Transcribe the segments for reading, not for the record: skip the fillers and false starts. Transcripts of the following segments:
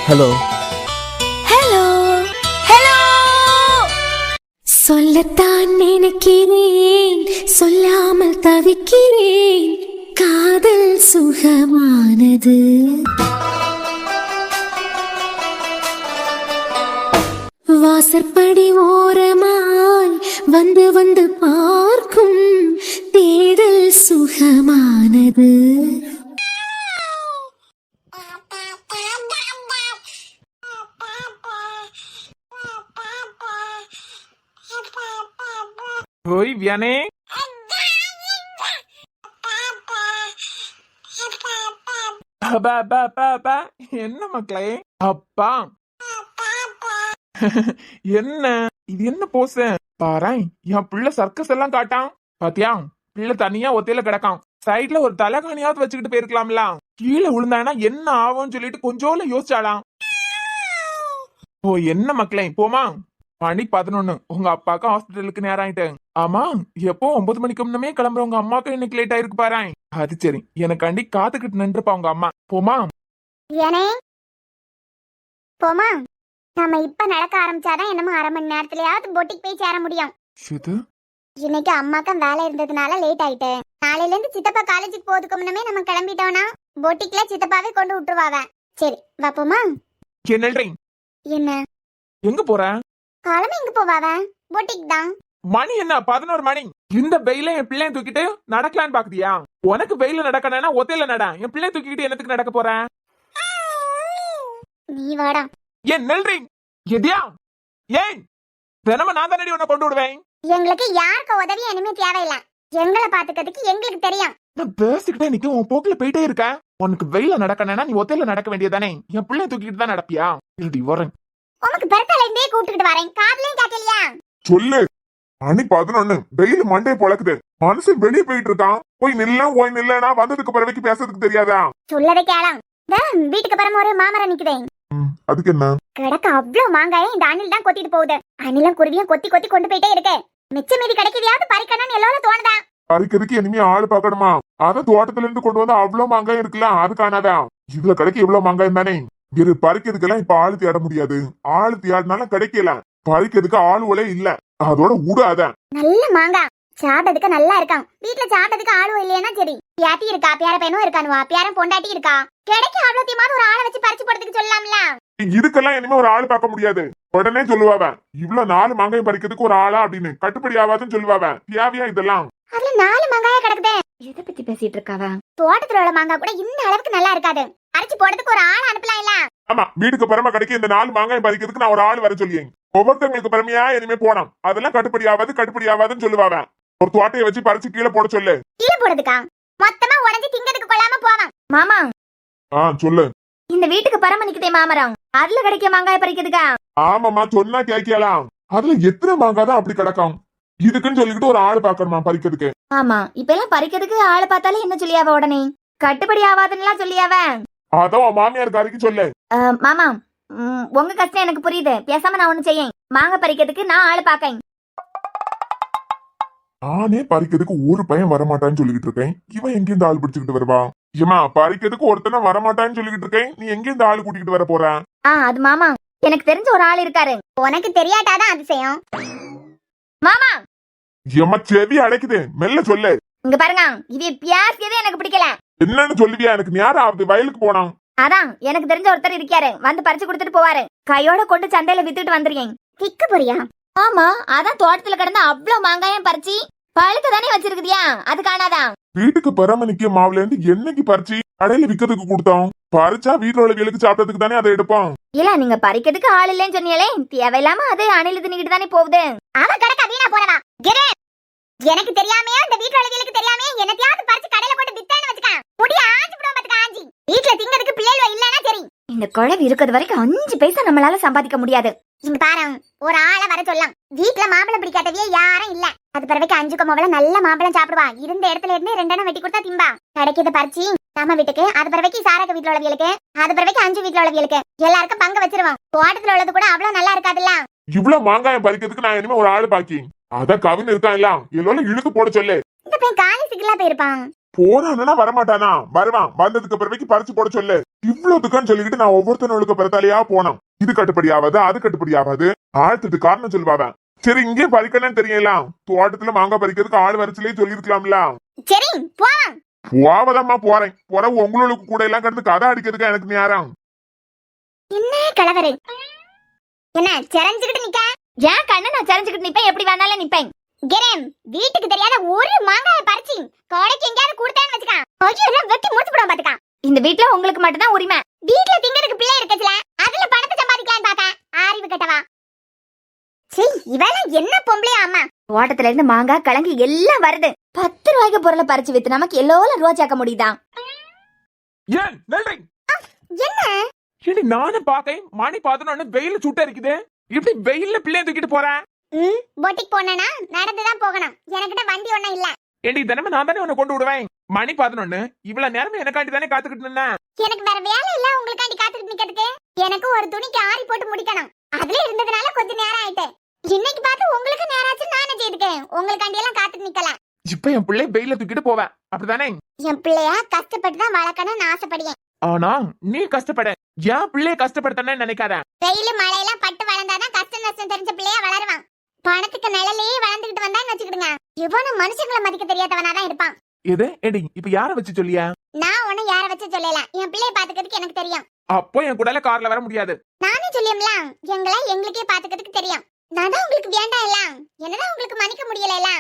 Hello hello hello. சொல்லத்தான் நினைக்கிறேன், சொல்லாமல் தவிக்கிறேன். காதல் சுகமானது. வாசற்படி ஓரமாய் வந்து வந்து பார்க்கும் தேடல் சுகமானது. ஓய் வியானே, என்ன மக்களே? அப்பா என்ன இது? என்ன போச பாரேன், என் பிள்ளை சர்க்கஸ் எல்லாம் காட்டான் பாத்தியா? பிள்ளை தனியா ஒத்தையில கிடக்கான். சைட்ல ஒரு தலைகாணியாவது வச்சுக்கிட்டு போயிருக்கலாம்ல. கீழே விழுந்தானா என்ன ஆகும்னு சொல்லிட்டு கொஞ்சோல யோசிச்சாலாம். ஓ என்ன மக்களே, போமா? மணி 11. உங்க அப்பாக்கு ஹாஸ்பிட்டலுக்கு நேரம் ஆயிட்டேன். ஆமா, எப்போ 9 மணிக்கு முன்னமே கிளம்புற உங்க அம்மாக்கு இன்னைக்கு லேட் ஆயிருக்கு பாரு. அது சரி, எனக்காண்டி காத்துக்கிட்டு நின்றுப்பா உங்க அம்மா. போமா போமா? நம்ம இப்ப நடக்க ஆரம்பிச்சாதான் என்னமோ 1/2 மணி நேரத்துலயாவது பொட்டிக்கு போய் சேர முடியும். இன்னைக்கு அம்மாக்கும் வேலை இருந்ததுனால லேட் ஆயிட்டேன். நாளையில இருந்து சித்தப்பா காலேஜுக்கு போறதுக்கு முன்னமே நம்ம கிளம்பிட்டோம்னா பொட்டிக்ல சித்தப்பாவே கொண்டு விட்டுருவாவ. சரி வா போமா? என்ன எங்க போற? கிளம்பி எங்க போவாவ? பொட்டிக் தான். மணி என்ன 11 மணி. இந்த வெயில என் பிள்ளைய தூக்கிட்டு நடக்கலான்னு பாக்குதியா? உனக்கு வெயில நடக்கணும்னா ஒத்தையில நட. என் பிள்ளைய தூக்கிட்டு என்னத்துக்கு நடக்க போற? நீ வாடா. ஏன் நெல்றீங்க? எதியா ஏன் தினமும் நான் தானடி உன்னை கொண்டு விடுவேன். எங்களுக்கு யாருக்கு உதவி இனிமே தேவையில்லை. எங்களை பாத்துக்கிறதுக்கு எங்களுக்கு தெரியும். நான் பேசிக்கிட்டே நிக்க உன் போக்குல போயிட்டே இருக்க. உனக்கு வெயில நடக்கணும்னா நீ ஒத்தையில நடக்க வேண்டியதானே? என் பிள்ளைய தூக்கிட்டு தான் நடப்பியா? இல்லடி வரேன். உனக்கு பெருத்தால இருந்தே கூப்பிட்டுக்கிட்டு வரேன். காதுலயும் கேட்கலையா? சொல்லு. மணி 11. வெயில் மண்டே பொழக்குது. மனுஷன் வெளியே போயிட்டு இருக்கான். போய் நில்லனா வந்ததுக்கு பிறகு பேசுறதுக்கு தெரியாதா? சொல்லவே கேளாம். வீட்டுக்கு பரம ஒரு மாமரம் நிக்குதேன். அதுக்கு என்ன? கிடக்க அவ்வளவு மாங்காய இந்த அணில் தான் கொத்திட்டு போகுது. அணிலும் குருவியும் கொத்தி கொத்தி கொண்டு போயிட்டே இருக்கு. மிச்ச மீதி கிடைக்கதையாவது பறிக்கணும்னு எல்லாரும் தோணுதா? பறிக்கிறதுக்கு இனிமே ஆளு பாக்கணுமா? அதான் தோட்டத்துல இருந்து கொண்டு வந்தா அவ்வளவு மாங்காய் இருக்கலாம். அது காணாதா? இதுல கிடைக்க இவ்வளவு மாங்காயம் தானே. இது பறிக்கிறதுக்கெல்லாம் இப்ப ஆளு தேட முடியாது. ஆளு தேடினாலும் கிடைக்கல. பறிக்கிறதுக்கு ஆளுவலே இல்ல. அதோட விடாத. நல்ல மாங்காய் சாப்பிட்டதுக்கு நல்லா இருக்கான். வீட்டுல சாப்பிட்டதுக்கு ஆளுவ இல்லையா? சரி, பியாட்டி இருக்கா, பேர பையனும் இருக்கானுவா, பேரன் பொண்டாட்டி இருக்கா. கிடைக்க அவ்வளோத்தையுமாவது ஒரு ஆளை வச்சு பறிச்சு போறதுக்கு சொல்லலாம்ல. இதுக்கெல்லாம் இனிமே ஒரு ஆளு பார்க்க முடியாது. உடனே சொல்லுவாவ, இவ்வளவு 4 மாங்காய் பறிக்கிறதுக்கு ஒரு ஆளா அப்படின்னு. கட்டுப்படி ஆகாதுன்னு சொல்லுவாவ. தேவையா இதெல்லாம்? அதுல 4 மாங்காயா கிடக்குது. எதை பத்தி பேசிட்டு இருக்காவ? தோட்டத்துல உள்ள மாங்காய் கூட இந்த அளவுக்கு நல்லா இருக்காது. பறிச்சு போறதுக்கு ஒரு ஆள் அனுப்பலாம் இல்ல? ஆமா, வீட்டுக்கு பரம கிடைக்க இந்த 4 மாங்காய் பறிக்கிறதுக்கு நான் ஒரு ஆள் வர சொல்லியேன். ஒவ்வொருத்தவங்களுக்கு பரமையா இனிமே போனோம். அதெல்லாம் கட்டுப்படி ஆகாதுன்னு சொல்லுவாவ. ஒரு தோட்டையை வச்சு பறிச்சு கீழே போட சொல்லு. கீழே போடுறதுக்கா? மொத்தமா உடைஞ்சு திங்கிறதுக்கு கொள்ளாம போவான். மாமா, சொல்லு. இந்த வீட்டுக்கு பரம நிக்குதே மாமரம், அதுல கிடைக்க மாங்காய் பறிக்கிறதுக்கா? ஆமாமா, சொன்னா கேட்கலாம். அதுல எத்தனை மாங்காய் தான் அப்படி கிடக்கும். இதுக்குன்னு சொல்லிக்கிட்டு ஒரு ஆள் பாக்கணுமா பறிக்கிறதுக்கு? ஆமா, இப்ப எல்லாம் பறிக்கிறதுக்கு ஆளை பார்த்தாலே என்ன சொல்லியாவ? உடனே கட்டுப்படி ஆகாதுன்னு சொல்லியாவ. அதான் மாமியார் காரிக்கு சொல்லு. மாமா, உங்க கஷ்டம் எனக்கு புரியுது. பேசாம நான் ஒண்ணு செய்யேன். மாங்காய் பறிக்கிறதுக்கு நான் ஆளு பாக்கேன். நானே பறிக்கிறதுக்கு ஒரு பையன் வரமாட்டான்னு சொல்லிக்கிட்டு இருக்கேன். இவன் எங்கேருந்து ஆள் பிடிச்சுக்கிட்டு வருவா? ஏமா, பறிக்கிறதுக்கு ஒருத்தன வரமாட்டான்னு சொல்லிக்கிட்டு இருக்கேன். நீ எங்கேருந்து ஆள் கூட்டிக்கிட்டு வர போற? அது மாமா, எனக்கு தெரிஞ்ச ஒரு ஆள் இருக்காரு. உனக்கு தெரியாட்டாதான் அதிசயம். மாமா, ஏமா செவி அடைக்குது, மெல்ல சொல்லு. இங்க பாருங்க, இது பியாசியதே எனக்கு பிடிக்கல. என்னன்னு சொல்லுவியா? எனக்கு நேரம் ஆகுது, வயலுக்கு போனோம். அதான் எனக்கு தெரிஞ்ச ஒருத்தர் இருக்காரு, வந்து பறிச்சு கொடுத்துட்டு போவாரு. கையோட கொண்டு சந்தையில வித்துட்டு வந்துருக்கேன். விக்க போறியா? ஆமா, அதான் தோட்டத்துல கிடந்த அவ்வளவு மாங்காயம் பறிச்சு பழுக்க தானே வச்சிருக்குதியா, அது காணாதான். வீட்டுக்கு பராமரிக்க மாவுல இருந்து என்னைக்கு பறிச்சு கடையில விக்கிறதுக்கு கொடுத்தோம். பறிச்சா வீட்டுல உள்ள வேலைக்கு சாப்பிட்டதுக்கு தானே அதை எடுப்போம். இல்ல, நீங்க பறிக்கிறதுக்கு ஆள் இல்லைன்னு சொன்னீங்களே, தேவையில்லாம அது அணில் தின்னுக்கிட்டு தானே போகுது. அவன் கிடக்க வீணா போறவா. எனக்கு தெரியாமையா இந்த வீட்டுல உள்ள வேலைக்கு தெரியாமையா என்னத்தையாவது பறிச்சு கடையில போட்டு வித்தான்னு வச்சுக்க. முடிய ஆஞ்சி விடுவோம் பாத்துக்க. ஆஞ்சி வீட்டுல திங்கிறதுக்கு பிள்ளைகள் இல்லன்னா சரி. இந்த குழவி இருக்கிறது வரைக்கும் 5 பைசா நம்மளால சம்பாதிக்க முடியாது. இங்க பாரு, ஒரு ஆளை வர சொல்லலாம். வீட்டுல மாம்பழம் பிடிக்காதவே யாரும் இல்ல. அது பிறகு 5 மாம்பழம் நல்ல மாம்பழம் சாப்பிடுவா. இருந்த இடத்துல இருந்து 2 வெட்டி கொடுத்தா திம்பா. கிடைக்கிறத பறிச்சு நம்ம வீட்டுக்கு, அது பிறகு சாரக வீட்டுல உள்ளவங்களுக்கு, அது பிறகு 5 வீட்டுல உள்ளவங்களுக்கு எல்லாருக்கும் பங்கு வச்சிருவோம். தோட்டத்துல உள்ளது கூட அவ்வளவு நல்லா இருக்காதுல்ல. இவ்வளவு மாங்காயம் பறிக்கிறதுக்கு நான் இனிமே ஒரு ஆளு பாக்கி. அத கவின் இருக்கான் இல்ல, எல்லோரும் இழுத்து போட சொல்லு. இந்த பையன் காலி சிக்கலா போயிருப்பான். போறானா வரமாட்டானா? வருவான். வந்ததுக்கு பிறகு பறிச்சு போட சொல்லு. இவ்வளவுக்குன்னு சொல்லிக்கிட்டு நான் ஒவ்வொருத்தனவளுக்கு பிறத்தாலையா போனோம். இது கட்டுப்படி ஆகாது, அது கட்டுப்படி ஆகாது, ஆழ்த்துட்டு காரணம் சொல்லுவாங்க. சரி இங்கே பறிக்கணும்னு தெரியலாம், தோட்டத்துல மாங்காய் பறிக்கிறதுக்கு ஆள் வரிசையிலே சொல்லிருக்கலாம்ல. சரி போ. போவதம்மா போறேன், பிறகு உங்களுக்கு கூட எல்லாம் கிடந்து கதை அடிக்கிறதுக்கு எனக்கு நேரம். என்ன கலவரு, என்ன செரஞ்சுக்கிட்டு நிக்க? ஏன் கண்ணு நான் சரிஞ்சுக்கிட்டு நிப்பேன், எப்படி வேணாலும் நிப்பேன். கிரேம், வீட்டுக்கு தெரியாத ஒரு மாங்காயை பறிச்சு கோடைக்கு எங்கேயாவது கொடுத்தேன்னு வச்சுக்கா, ஐயோ எல்லாம் வெட்டி முடிச்சு போடுவோம் பாத்துக்கா. இந்த வீட்ல உங்களுக்கு மட்டும்தான் உரிமை. வீட்டுல திங்கிறதுக்கு பிள்ளை இருக்குச்சுல, அதுல பணத்தை சம்பாதிக்கலான்னு பாக்க. அறிவு கட்டவா. சரி இவெல்லாம் என்ன பொம்பளையா அம்மா. தோட்டத்துல இருந்து மாங்காய் கிழங்கு எல்லாம் வருது. 10 ரூபாய்க்கு பொருளை பறிச்சு வித்து நமக்கு எல்லோரும் ரூபா சேர்க்க முடியுதான். ஏன் நன்றி. என்ன ஏடி நானும் பாக்கேன், மணி 11 வெயில சுட்ட இருக்குது. இப்படி வெயில்ல பிள்ளைய தூக்கிட்டு போறேன். போட்டிக்கு போனா நடந்துதான் போகணும், எனக்கிட்ட வண்டி ஒண்ணும் இல்ல. ஏடி தினமும் நான் தானே உன்னை கொண்டு விடுவேன். மணி 11, இவ்வளவு நேரம் எனக்காண்டி தானே காத்துக்கிட்டு இருந்தேன். எனக்கு வேற வேலை இல்ல உங்களுக்காண்டி காத்துக்கிட்டு நிக்கிறதுக்கு. எனக்கு ஒரு துணிக்கு ஆரி போட்டு முடிக்கணும், அதுல இருந்ததுனால கொஞ்சம் நேரம் ஆயிட்டு. இன்னைக்கு பார்த்து உங்களுக்கு நேரம் ஆச்சு, நானே செய்துக்கேன். உங்களுக்காண்டி எல்லாம் காத்துட்டு நிக்கல. இப்ப என் பிள்ளை வெயில தூக்கிட்டு போவேன், அப்படிதானே? என் பிள்ளைய கஷ்டப்பட்டு தான் வளர்க்கணும்னு ஆசைப்படுவேன். ஆனா நீ கஷ்டப்பட, என் பிள்ளைய கஷ்டப்படுத்தனே நினைக்காத. வெயிலு மழையெல்லாம் பட்டு வளர்ந்தாதான் கஷ்ட நஷ்டம் தெரிஞ்ச பிள்ளையா வளருவான். பணத்துக்கு நிழலையே வளர்ந்துகிட்டு வந்தான்னு வச்சுக்கிடுங்க, இவனு மனுஷங்களை மதிக்க தெரியாதவனாதான் இருப்பான். எது ஏடி இப்ப யார வச்சு சொல்லியா? நான் ஒண்ணு யார வச்சு சொல்லல, என் பிள்ளைய பாத்துக்கிறதுக்கு எனக்கு தெரியும். அப்போ என் கூடல கார்ல வர முடியாது. நானே சொல்லியம்ல, எங்களுக்கே பாத்துக்கிறதுக்கு தெரியும். நான் தான் உங்களுக்கு வேண்டாம் இல்ல, என்னதான் உங்களுக்கு மன்னிக்க முடியல இல்ல.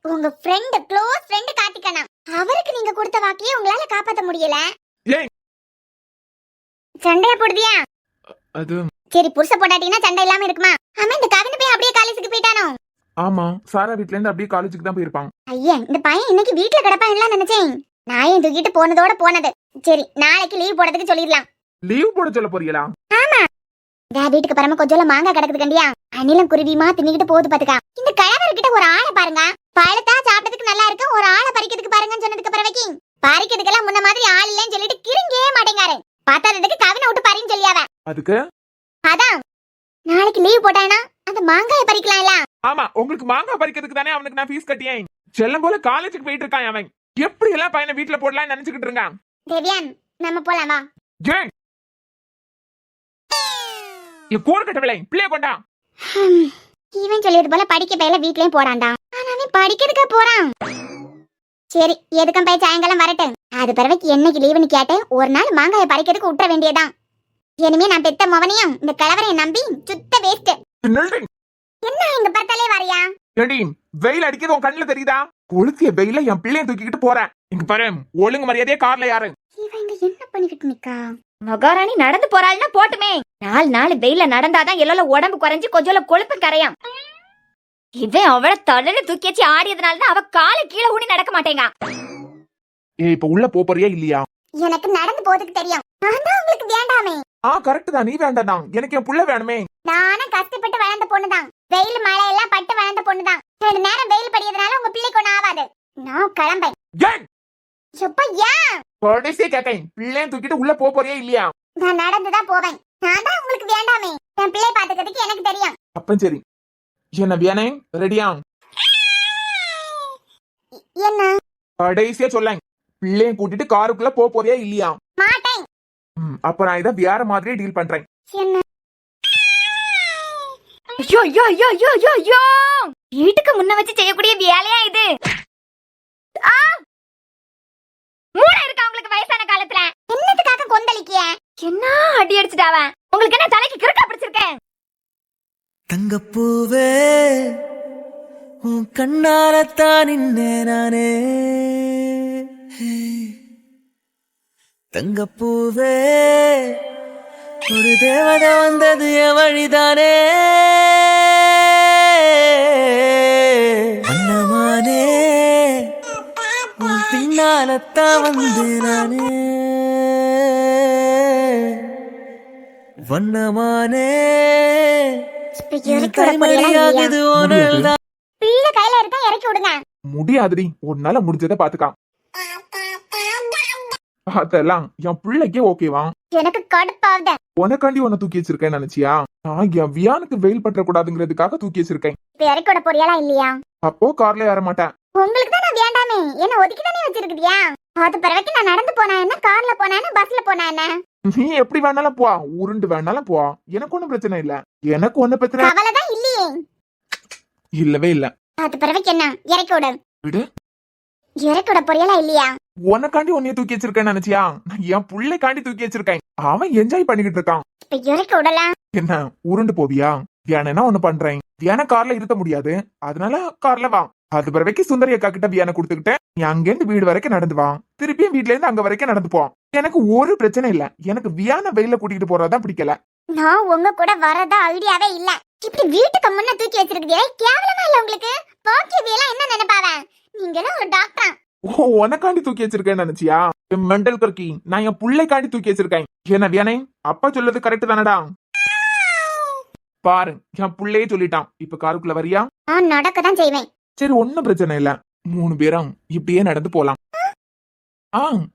உங்க ஃப்ரெண்ட், க்ளோஸ் ஃப்ரெண்ட் கார்த்திகனா, அவருக்கு நீங்க கொடுத்த வாக்கையே உங்களால காப்பாத்த முடியல. ஏய் சண்டைய போடுதியா? அது சரி புருஷ போட்டாட்டினா சண்டை இல்லாம இருக்குமா? ஆமா இந்த கவின் போய் அப்படியே காலேஜுக்கு போயிட்டானோ? ஆமா, சாரா வீட்ல இருந்து அப்படியே காலேஜுக்கு தான் போயிருப்பான். ஐயா இந்த பையன் இன்னைக்கு வீட்ல கிடப்பான்ல நினைச்சேன். நான் தூக்கிட்டு போனதோட போனது. சரி நாளைக்கு லீவ் போடுறதுக்கு சொல்லிடலாம். லீவ் போட சொல்ல போறீங்களா? ஆமா, வீட்டுக்கு பரம கொஞ்சம் மாங்காய் கிடக்குது கண்டியா, அணிலும் குருவிமா தின்னுகிட்டு போகுது பாத்துக்கா. இந்த கழவர்கிட்ட ஒரு ஆளை பாருங்க, பழத்தா சாப்பிட்டதுக்கு நல்லா இருக்கு, ஒரு ஆளை பறிக்கிறதுக்கு பாருங்கன்னு சொன்னதுக்கு பிறகு பறிக்கிறதுக்கெல்லாம் முன்ன மாதிரி ஆள் இல்லைன்னு சொல்லிட்டு கிருங்கே மாட்டேங்காரு. பார்த்தாததுக்கு கவினை விட்டு பறின்னு சொல்லியாவ. அதுக்கு அதான் நாளைக்கு லீவ் போட்டானா அந்த மாங்காயை பறிக்கலாம்ல. ஆமா, உங்களுக்கு மாங்காய் பறிக்கிறதுக்கு தானே அவனுக்கு நான் ஃபீஸ் கட்டியேன். செல்லம் போல காலேஜுக்கு போயிட்டு இருக்கான் அவன். எப்படி எல்லாம் பையனை வீட்டுல போடலாம்னு நினைச்சுக்கிட்டு இருக்கான். தேவியான் நம்ம போலாமா? ஏன் கூறு கட்டவில்லை, பிள்ளைய கொண்டா. இவன் சொல்லியது போல படிக்க பையில வீட்லயும் போறான்டா, ஆனா அவன் படிக்கிறதுக்கா போறான். சரி எதுக்கும் போய் சாயங்காலம் வரட்டும். அது பிறகு என்னைக்கு லீவுன்னு கேட்டேன், ஒரு நாள் மாங்காயை பறிக்கிறதுக்கு விட்டுற வேண்டியதான். இனிமே நான் பெத்த மவனையும் இந்த கலவரையை நம்பி சுத்த வேஸ்ட். என்ன இங்க பார்த்தாலே வரையா? ஏடி வெயில் அடிக்கிறது உன் கண்ணுல தெரியுதா? கொளுத்திய வெயில என் பிள்ளைய தூக்கிட்டு போறேன். இங்க பாரு, ஒழுங்கு மரியாதையே கார்ல யாரு? இவன் இங்க என்ன பண்ணிக்கிட்டு நிக்கா? மகாராணி நடந்து போறாள்னா போட்டுமே, 4 நாள் வெயில நடந்தாதான் எல்லாம் உடம்பு குறைஞ்சு கொஞ்சம் கொழுப்பு கரையாம். இவன் அவளை தலையில தூக்கி வச்சு ஆடியதுனாலதான் அவ காலை கீழே ஊனி நடக்க மாட்டேங்க. இப்ப உள்ள போறியா இல்லையா? எனக்கு நடந்து போறதுக்கு தெரியும், நான் தான் உங்களுக்கு வேண்டாமே. கரெக்ட் தான், நீ வேண்டாம், எனக்கு என் புள்ள வேணுமே. நானும் கஷ்டப்பட்டு வளர்ந்த பொண்ணுதான், வெயில் மழை எல்லாம் பட்டு வளர்ந்த பொண்ணுதான். 2 நேரம் வெயில் படியதுனால உங்க பிள்ளைக்கு ஒண்ணு ஆகாது. நான் கிளம்பேன். கடைசியா கேட்டேன், பிள்ளைய தூக்கிட்டு உள்ள போறியா இல்லையா? நான் நடந்துதான் போவேன், நான் தான் உங்களுக்கு வேண்டாமே. என் பிள்ளை பாத்துக்கிறதுக்கு எனக்கு தெரியும். அப்ப சரி, என்ன வேணே ரெடியா? என்ன கடைசியா சொல்லேன், பிள்ளைய கூட்டிட்டு காருக்குள்ள போறியா இல்லையா? மாட்டேன். அப்ப நான் இதை வேற மாதிரியே டீல் பண்றேன். என்ன ஐயோ ஐயோ ஐயோ ஐயோ ஐயோ ஐயோ, வீட்டுக்கு முன்ன வச்சு செய்யக்கூடிய வேலையா இது? மூளை இருக்கா உங்களுக்கு வயசான காலத்துல? என்னத்துக்காக கொந்தளிக்கிய? என்ன அடி அடிச்சுட்டாவ? உங்களுக்கு என்ன தலைக்கு கிறுக்கா பிடிச்சிருக்கேன்? தங்கப்பூவே உன் கண்ணாலத்தான் நின்னே நானே. தங்கப்பூவே ஒரு தேவதை வந்தது என் வழிதானே. அண்ணமானே உன் பின்னாலத்தான் வந்து நானே. வண்ணமானே பிள்ளை கையில இருக்கா, இறக்கி விடுங்க. முடியாதுடி, உன்னால முடிஞ்சதை பாத்துக்கான். அதெல்லாம் என் பிள்ளைக்கே ஓகேவா? எனக்கு கடுப்பாவுத. உனக்காண்டி உன்னை தூக்கி வச்சிருக்கேன் நினைச்சியா? நான் என் வியானுக்கு வெயில் பற்ற கூடாதுங்கிறதுக்காக தூக்கி வச்சிருக்கேன். இப்ப இறக்கி விட போறியாலா இல்லையா? அப்போ கார்ல ஏற மாட்டேன். உங்களுக்கு தான் நான் வேண்டாமே, என்ன ஒதுக்கி தானே வச்சிருக்கியா? அது பிறகு நான் நடந்து போனா என்ன, கார்ல போனா என்ன, பஸ்ல போனா என்ன? நீ எப்படி வேணாலும் போ, உருண்டு வேணாலும் போ, எனக்கு ஒண்ணும் பிரச்சனை இல்ல. எனக்கு ஒண்ணு பிரச்சனை கவலைதான் இல்லையே. இல்லவே இல்ல. அது பிறவைக்கு என்ன இறக்கி விடு. விடு. இறக்கி விட பொரியலா இல்லையா? உனக்காண்டி உன்னைய தூக்கி வச்சிருக்கேன்னு நினைச்சியா? நான் என் புள்ளைக்காண்டி தூக்கி வச்சிருக்கேன். அவன் என்ஜாய் பண்ணிக்கிட்டு இருக்கான். இப்ப இறக்கி விடல. என்ன உருண்டு போவியா? வியானா ஒண்ணு பண்றேன். வியானா கார்ல இருத்த முடியாது, அதனால கார்ல வா. அது பிறவைக்கு சுந்தரி அக்கா கிட்ட வியானை கொடுத்துக்கிட்டேன். நீ அங்கேருந்து வீடு வரைக்கும் நடந்து வா, திருப்பியும் வீட்ல இருந்து அங்க வரைக்கும் நடந்து போ. எனக்கு ஒரு பிரச்சனை இல்ல. எனக்கு வியானா வெயில கூட்டிட்டு போறதான் பிடிக்கல. நான் உங்க கூட வரதா ஐடியாவே இல்ல. இப்படி வீட்டுக்கு முன்ன தூக்கி வச்சிருக்கீங்க, கேவலமா இல்ல உங்களுக்கு? பாக்கியவியெல்லாம் என்ன நினைப்பாவ? நீங்க எல்லாம் ஒரு டாக்டரா? ஓ, உனக்காண்டி தூக்கி வச்சிருக்கேன்னு நினைச்சியா? மெண்டல் கர்க்கி, நான் என் புள்ளைக்காண்டி தூக்கி வச்சிருக்கேன். என்ன வியானை, அப்பா சொல்றது கரெக்ட் தானடா? பாரு, என் புள்ளையே சொல்லிட்டான். இப்ப காருக்குள்ள வரியா? நான் நடக்கதான் செய்வேன். சரி, ஒண்ணும் பிரச்சனை இல்ல. 3 பேரும் இப்படியே நடந்து போலாம்.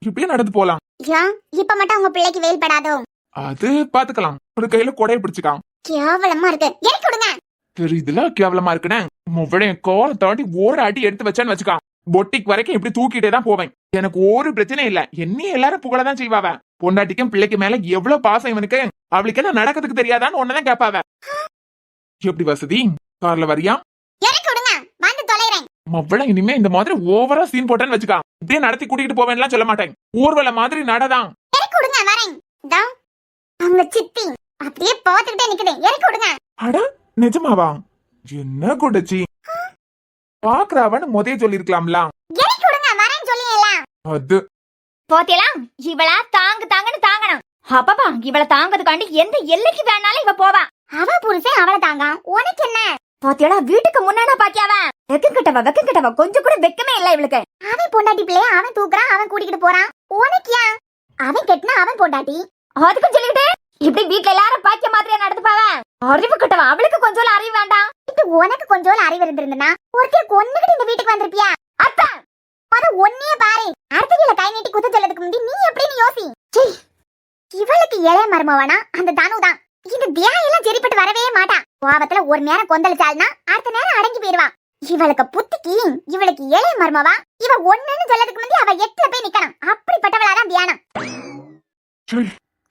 இப்படியே நடந்து போலாம். ஏன் இப்ப மட்டும் உங்க பிள்ளைக்கு வெயில் படாதோ? அது பாத்துக்கலாம். ஒரு கையில கொடைய பிடிச்சுக்கான். கேவலமா இருக்கு, இறக்கி விடுங்க. தெரியுதுல கேவலமா இருக்குன்னு. முவ்வளைய கோலை தாண்டி ஒரு அடி எடுத்து வச்சான்னு வச்சுக்கான். பொட்டிக் வரைக்கும் இப்படி தூக்கிட்டே தான் போவேன். எனக்கு ஒரு பிரச்சனை இல்ல. என்னையும் எல்லாரும் புகழதான் செய்வாவ. பொண்டாட்டிக்கும் பிள்ளைக்கு மேல எவ்வளவு பாசம் இவனுக்கு. அவளுக்கு என்ன நடக்கிறதுக்கு தெரியாதான்னு ஒன்னதான் கேட்பாவ. எப்படி வசதி? கார்ல வரியா? இறக்கி விடுங்க, வந்து தொலைறேன். மவ்வள இனிமே இந்த மாதிரி ஓவரா சீன் போட்டேன்னு வச்சுக்கா. இப்படியே நடத்தி கூட்டிட்டு போவேன்லாம் சொல்ல மாட்டேன். ஊர்வல மாதிரி நடதான். இறக்கி விடுங்க, வரேன். இதோ அவங்க சித்தி அப்படியே பாத்துக்கிட்டே நிக்குது. இறக்கி விடுங்க. அட நிஜமாவா? என்ன குடச்சி பாக்குறாவன்னு முதே சொல்லிருக்கலாம்ல. இறக்கி விடுங்க, வரேன் சொல்லியேல. அது போத்தியலாம். இவளா தாங்கணும். அப்பப்பா, இவள தாங்கதுக்காண்டி எந்த எல்லைக்கு வேணாலும் இவ போவா. அவ புருஷன் அவளை தாங்க, உனக்கு என்ன? போத்தியலா, வீட்டுக்கு முன்னாடி பாக்கியாவ வெக்கம் கொஞ்சம் கூட வெக்கமே இல்ல இவளுக்கு. அவன் பொண்டாட்டி பிள்ளைய அவன் தூக்குறான், அவன் கூட்டிக்கிட்டு போறான். உனக்கு ஏன்? அவன் கெட்டினா அவன் பொண்டாட்டி. அதுக்கும் சொல்லிட்டு இப்படி வீட்டுல எல்லாரும் பாக்கிய மாதிரியா நடந்துப்பாவ. அறிவு கிட்டவா, அவளுக்கு கொஞ்சம் அறிவு வேண்டாம். இப்ப உனக்கு கொஞ்சம் அறிவு இருந்திருந்தா ஒருத்தர் கொன்னுகிட்டு இந்த வீட்டுக்கு வந்திருப்பியா? அத்தா, அத ஒன்னே பாரு. அடுத்ததுல கை நீட்டி குத்து சொல்லதுக்கு முந்தி நீ எப்படின்னு யோசி. சீ, இவளுக்கு இளைய மருமவனா அந்த தனுதான். இந்த தியாயெல்லாம் சரிப்பட்டு வரவே மாட்டா. கோவத்துல ஒரு நேரம் கொந்தளிச்சாள்னா அடுத்த நேரம் அடங்கி போயிருவா. இவளுக்கு புத்திக்கு இவளுக்கு இளைய மருமவா. இவ ஒண்ணுன்னு சொல்லதுக்கு முந்தி அவ 8ல போய் நிக்கணும். அப்படிப்பட்டவளாதான் தியானம்.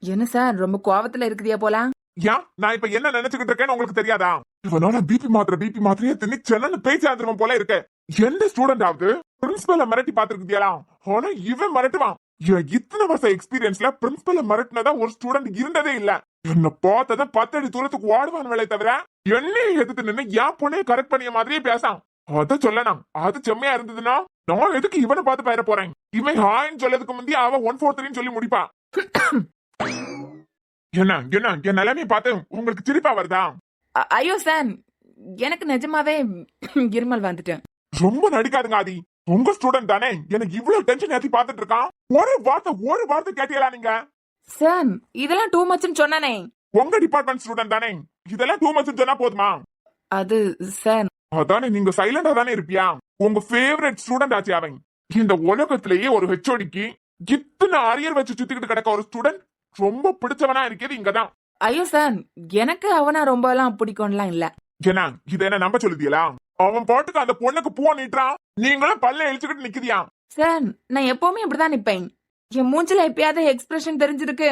என்ன சார், ரொம்ப கோவத்துல இருக்குதியா போல? ஏன் நான் இப்ப என்ன நினைச்சுக்கிட்டு இருக்கேன்னு உங்களுக்கு தெரியாதா? இவனோட பிபி மாத்திரையே தின்னு சென்னு பேச்சாந்திரம் போல இருக்கு. எந்த ஸ்டூடெண்ட் ஆகுது பிரின்சிபல மிரட்டி பாத்துருக்கியா? ஆனா இவன் மிரட்டுவான். இத்தனை வருஷம் எக்ஸ்பீரியன்ஸ்ல பிரின்சிபல மிரட்டினதா ஒரு ஸ்டூடெண்ட் இருந்ததே இல்ல. என்ன பார்த்ததான் 10 அடி தூரத்துக்கு ஓடுவான் வேலை தவிர என்னையே எதிர்த்து நின்று என் பொண்ணைய கரெக்ட் பண்ணிய மாதிரியே பேசான். அத சொல்லணும். அது செம்மையா இருந்ததுன்னா நான் எதுக்கு இவனை பார்த்து பயிர போறேன்? இவன் ஹாய்ன்னு சொல்லதுக்கு முந்தி அவன் 143 சொல்லி முடிப்பா. என்ன என்ன என் நிலைமையை பார்த்து உங்களுக்கு சிரிப்பா வருதா? ஐயோ சார், எனக்கு நிஜமாவே இருமல் வந்துட்டேன். ரொம்ப நடிக்காதுங்க ஆதி. உங்க ஸ்டூடெண்ட் தானே எனக்கு இவ்வளவு டென்ஷன் ஏத்தி பாத்துட்டு இருக்கான். ஒரு வார்த்தை கேட்டீங்களா நீங்க? சார், இதெல்லாம் டூ மச்னு சொன்னானே. உங்க டிபார்ட்மெண்ட் ஸ்டூடெண்ட் தானே, இதெல்லாம் டூ மச்னு சொன்னா போதுமா? அது சார், அதானே நீங்க சைலண்டா தானே இருப்பியா? உங்க ஃபேவரட் ஸ்டூடெண்ட் ஆச்சு அவன். இந்த உலகத்திலேயே ஒரு ஹெச்ஓடிக்கு இத்தனை அரியர் வச்சு சுத்திக்கிட்டு கிடக்க ஒரு ஸ்டூடெண்ட் ரொம்ப பிடிச்சவனா இருக்கிறது இங்கதான். ஐயோ சார், எனக்கு அவனா ரொம்ப எல்லாம் பிடிக்கும்லாம் இல்ல. ஏன்னா இத என்ன நம்ப சொல்லுதியலா? அவன் பாட்டுக்கு அந்த பொண்ணுக்கு பூ நீட்டுறான், நீங்களும் பல்ல இழிச்சுக்கிட்டு நிக்குதியா? சார், நான் எப்பவுமே இப்படிதான் நிப்பேன். என் மூஞ்சில எப்பயாவது எக்ஸ்பிரஷன் தெரிஞ்சிருக்கு?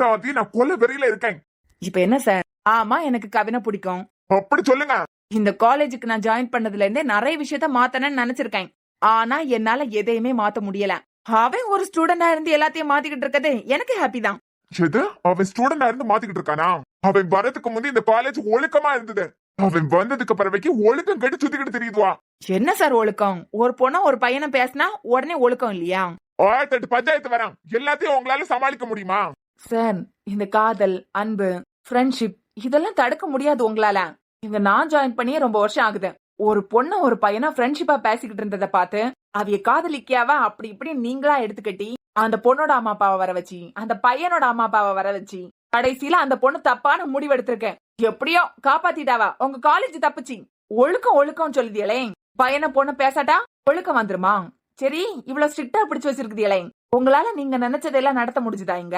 ஆதி, நான் கொல்ல வெறியில இருக்கேன். இப்ப என்ன சார்? ஆமா, எனக்கு கவினை பிடிக்கும். அப்படி சொல்லுங்க. இந்த காலேஜுக்கு நான் ஜாயின் பண்ணதுல இருந்தே நிறைய விஷயத்த மாத்தணும்னு நினைச்சிருக்கேன். ஆனா என்னால எதையுமே மாத்த முடியல. அவன் ஒரு ஸ்டூடெண்டா இருந்து எல்லாத்தையும் மாத்திக்கிட்டு இருக்கதே எனக்கு ஹாப்பி தான். எது? அவன் ஸ்டூடெண்டா இருந்து மாத்திக்கிட்டு இருக்கானா? அவன் வரதுக்கு முந்தி இந்த காலேஜ் ஒழுக்கமா இருந்தது. அவன் வந்ததுக்கு பிறகு ஒழுக்கம் கெட்டு சுத்திக்கிட்டு தெரியுதுவா. என்ன சார் ஒழுக்கம்? ஒரு பொண்ணா ஒரு பையனை பேசினா உடனே ஒழுக்கம் இல்லையா? 1008 பஞ்சாயத்து வரான், எல்லாத்தையும் உங்களால சமாளிக்க முடியுமா? சார், இந்த காதல், அன்பு, ஃப்ரெண்ட்ஷிப் இதெல்லாம் தடுக்க முடியாது உங்களால. இங்க நான் ஜாயின் பண்ணியே ரொம்ப வருஷம் ஆகுது. ஒரு பொண்ணு ஒரு பையனா ஃப்ரெண்ட்ஷிப்பா பேசிக்கிட்டு இருந்ததை பார்த்து அவைய காதலிக்காவா அப்படி இப்படி நீங்களா எடுத்துக்கட்டி அந்த பொண்ணோட அம்மா அப்பாவை வர வச்சு அந்த பையனோட அம்மா அப்பாவை வர வச்சு கடைசியில அந்த பொண்ணு தப்பான முடிவு எடுத்திருக்கேன். எப்படியோ காப்பாத்திட்டாவா. உங்க காலேஜ் தப்புச்சு. ஒழுக்கம் சொல்லுதியலே. பையனை பொண்ணு பேசாட்டா ஒழுக்கம் வந்துருமா? சரி, இவ்வளவு ஸ்ட்ரிக்டா பிடிச்சு வச்சிருக்குதியலே. உங்களால நீங்க நினைச்சதெல்லாம் நடத்த முடிஞ்சுதா? இங்க